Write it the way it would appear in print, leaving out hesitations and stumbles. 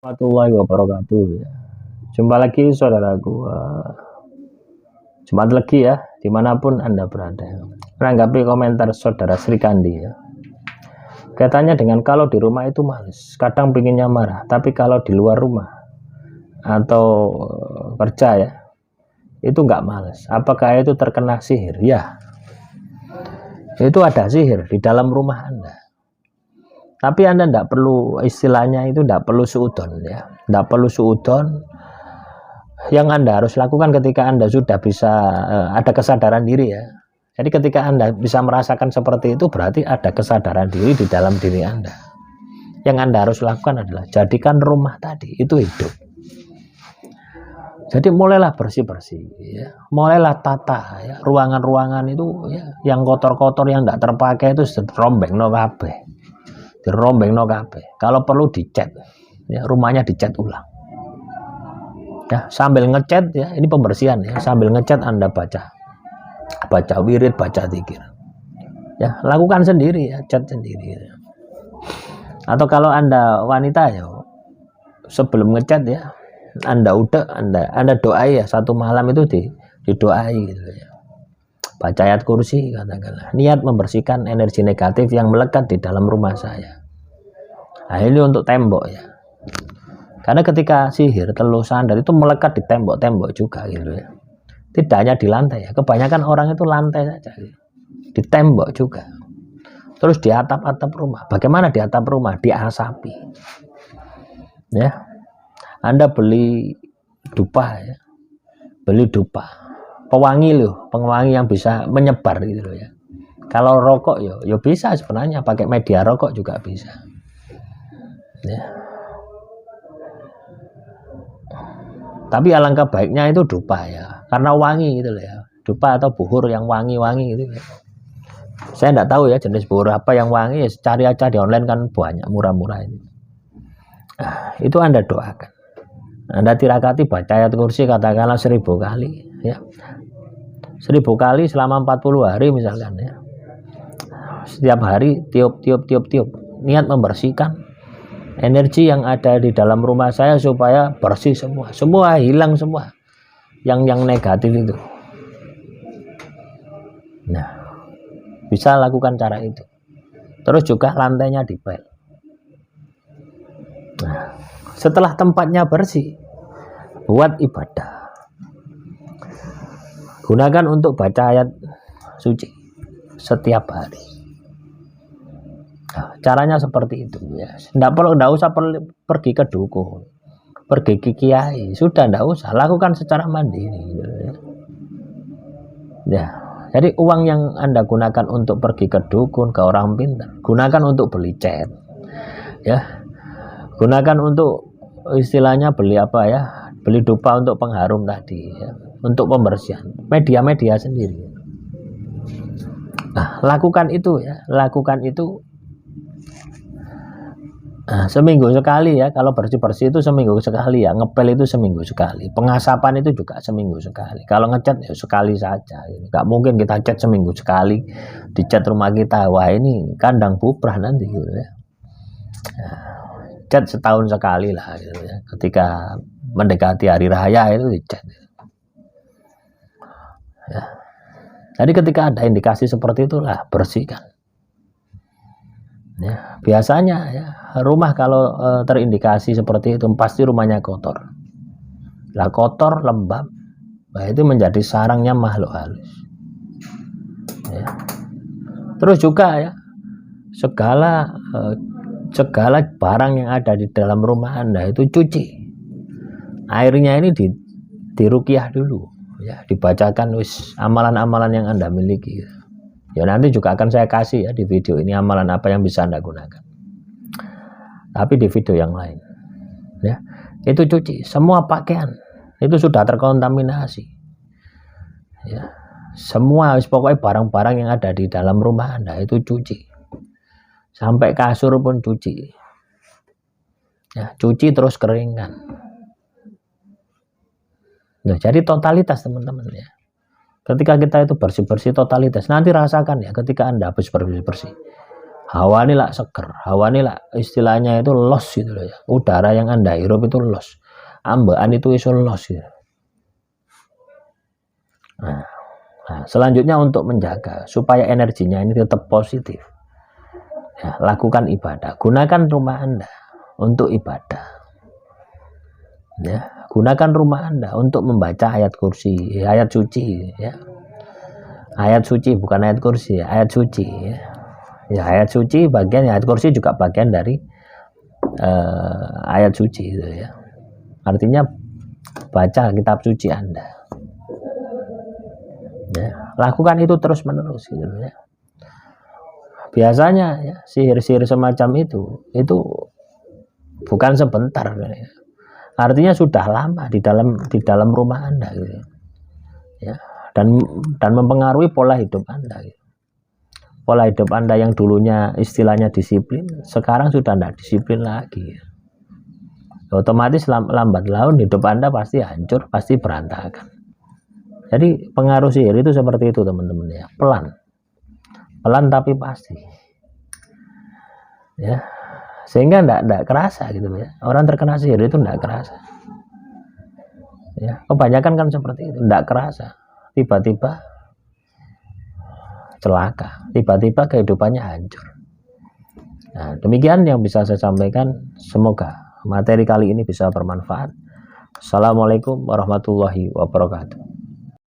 Warahmatullahi wabarakatuh ya. Jumpa lagi saudaraku, Jumat Legi ya, dimanapun Anda berada. Menanggapi komentar saudara Sri Kandi ya. Katanya dengan kalau di rumah itu males, kadang pinginnya marah, tapi kalau di luar rumah atau kerja ya, itu nggak males. Apakah itu terkena sihir? Ya, itu ada sihir di dalam rumah Anda. Tapi Anda tidak perlu, istilahnya itu tidak perlu suudon ya, tidak perlu suudon. Yang Anda harus lakukan ketika Anda sudah bisa ada kesadaran diri ya. Jadi ketika Anda bisa merasakan seperti itu, berarti ada kesadaran diri di dalam diri Anda. Yang Anda harus lakukan adalah jadikan rumah tadi itu hidup. Jadi mulailah bersih-bersih ya. Mulailah tata ya, ruangan-ruangan itu ya, yang kotor-kotor yang tidak terpakai itu rombeng no kabeh. Dirombeng no kabeh. Kalau perlu dicat ya, rumahnya dicat ulang ya, sambil ngecat ya, ini pembersihan ya, sambil ngecat Anda baca wirid, baca zikir ya, lakukan sendiri ya, cat sendiri ya. Atau kalau Anda wanita ya, sebelum ngecat ya, Anda doai ya, satu malam itu didoai gitu ya, baca ayat kursi katakanlah, niat membersihkan energi negatif yang melekat di dalam rumah saya. Nah ini untuk tembok ya, karena ketika sihir telur sandar itu melekat di tembok-tembok juga gitu ya, tidak hanya di lantai ya, kebanyakan orang itu lantai saja gitu. Di tembok juga, terus di atap-atap rumah. Bagaimana di atap rumah? Diasapi ya. Anda beli dupa ya, beli dupa pewangi loh, pengewangi yang bisa menyebar gitu loh ya. Kalau rokok yo bisa sebenarnya, pakai media rokok juga bisa ya. Tapi alangkah baiknya itu dupa ya, karena wangi gitu loh ya, dupa atau buhur yang wangi-wangi gitu ya. Saya enggak tahu ya jenis buhur apa yang wangi, ya cari aja di online kan banyak murah-murah ini. Nah, itu Anda doakan, Anda tirakati baca ayat kursi katakanlah 1000 kali ya, 1000 kali selama 40 hari misalkan ya. Setiap hari tiup niat membersihkan energi yang ada di dalam rumah saya supaya bersih semua hilang semua yang negatif itu. Nah, bisa lakukan cara itu. Terus juga lantainya dipel. Nah, setelah tempatnya bersih, buat ibadah. Gunakan untuk baca ayat suci setiap hari. Nah, caranya seperti itu ya. Enggak usah pergi ke dukun, pergi ke kiai, sudah enggak usah, lakukan secara mandiri gitu ya. Ya, jadi uang yang Anda gunakan untuk pergi ke dukun, ke orang pintar, gunakan untuk beli cat ya. Gunakan untuk istilahnya beli apa ya? Beli dupa untuk pengharum tadi ya, untuk pembersihan, media-media sendiri. Nah, lakukan itu ya, lakukan itu. Nah, seminggu sekali ya, kalau bersih-bersih itu seminggu sekali ya, ngepel itu seminggu sekali, pengasapan itu juga seminggu sekali, kalau ngecat ya sekali saja gitu. Gak mungkin kita cat seminggu sekali, dicat rumah kita, wah ini kandang bubrah nanti gitu ya. Nah, cat setahun sekali lah gitu ya, ketika mendekati hari raya itu dicat ya. Jadi ketika ada indikasi seperti itulah bersihkan ya. Biasanya ya, rumah kalau terindikasi seperti itu pasti rumahnya kotor. Lah kotor, lembab, nah itu menjadi sarangnya makhluk halus ya. Terus juga ya, segala barang yang ada di dalam rumah Anda itu cuci. Airnya ini diruqyah dulu ya, dibacakan amalan-amalan yang Anda miliki. Ya nanti juga akan saya kasih ya di video ini amalan apa yang bisa Anda gunakan. Tapi di video yang lain ya, itu cuci semua pakaian, itu sudah terkontaminasi ya. Semua pokoknya barang-barang yang ada di dalam rumah Anda itu cuci. Sampai kasur pun cuci ya, cuci terus keringkan. Nah, jadi totalitas teman-teman ya. Ketika kita itu bersih-bersih totalitas, nanti rasakan ya ketika Anda habis bersih-bersih, Hawa ini lah seger, hawa ini lah istilahnya itu los gitu loh ya. Udara yang Anda hirup itu los. Ambaan itu iso los gitu. Nah, selanjutnya untuk menjaga supaya energinya ini tetap positif. Ya, lakukan ibadah. Gunakan rumah Anda untuk ibadah. Ya, gunakan rumah Anda untuk membaca ayat kursi, ayat suci ya. Ayat suci bukan ayat kursi, ayat suci ya. Ya, ayat suci bagian, ayat kursi juga bagian dari ayat suci itu ya. Artinya baca kitab suci Anda. Ya, lakukan itu terus menerus gitu ya. Biasanya ya, sihir-sihir semacam itu bukan sebentar ya. Artinya sudah lama di dalam rumah Anda gitu. Ya. Dan mempengaruhi pola hidup Anda gitu. Pola hidup Anda yang dulunya istilahnya disiplin, sekarang sudah tidak disiplin lagi. Otomatis lambat laun hidup Anda pasti hancur, pasti berantakan. Jadi pengaruh sihir itu seperti itu teman-teman ya, pelan tapi pasti. Ya, sehingga tidak kerasa gitu ya. Orang terkena sihir itu tidak kerasa. Ya, kebanyakan kan seperti itu, tidak kerasa. Tiba-tiba celaka, tiba-tiba kehidupannya hancur. Nah, demikian yang bisa saya sampaikan. Semoga materi kali ini bisa bermanfaat. Assalamualaikum warahmatullahi wabarakatuh.